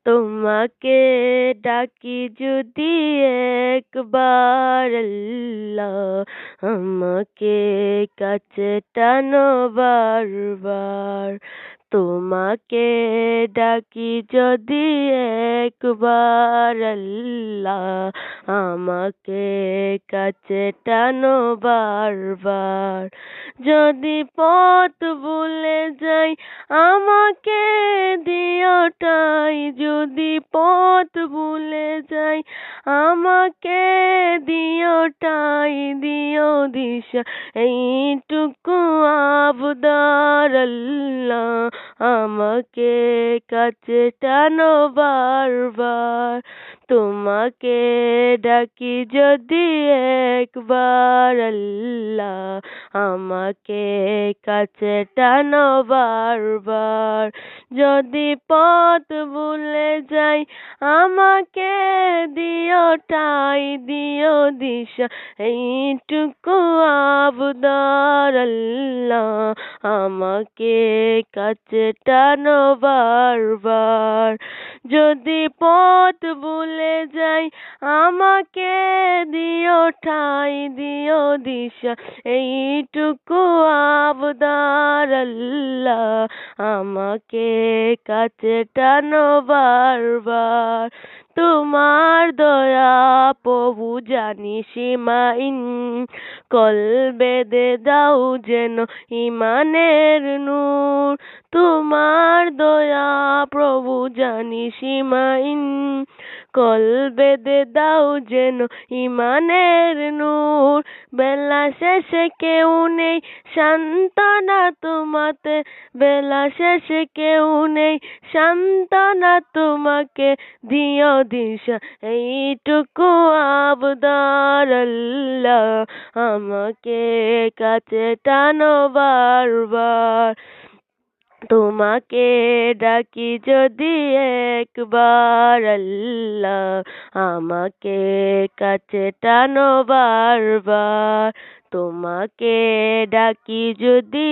তোমাকে ডাকি যদি একবার আল্লাহ, আমাকে কাছে টানো বারবার। তোমাকে ডাকি যদি একবার আল্লাহ, আমাকে কাছে টানো বারবার। যদি পথ ভুলে যাই আমাকে দিও ঠাই, যদি পথ ভুলে যাই আমাকে দিও ঠাই, দিও দিশা এইটুকু আবদার আল্লাহ, আমাকে কাছে টানো বারবার। তোমাকে ডাকি যদি একবার আল্লাহ, আমাকে কাছে টানো বারবার। যদি পথ ভুলে যাই আমাকে দিও ঠাই, দিও দিশা এইটুকু আবদার আল্লাহ, আমাকে কাছে টানো বারবার। যদি পথ ভুলে যাই আমাকে দিও ঠাই, দিও দিশা এইটুকু আবদার আল্লাহ, আমাকে কাছে টানো বারবার। তোমার দয়া প্রভু জানি সীমাহীন, কলবে দে দাও যেন ইমানের নূর। তোমার দয়া প্রভু জানি সীমাহীন, কলবে দে দাও যেন ইমানের নূর। বেলা শেষে কেউ নেই সান্ত্বনা তোমাতে, বেলা শেষে কেউ নেই সান্ত্বনা তোমাকে দিও দিশা এইটুকু আবদার আল্লাহ, আমাকে কাছে টানো বারবার। তোমাকে ডাকি যদি একবার আল্লাহ, আমাকে কাছে টানো বারবার। তোমাকে ডাকি যদি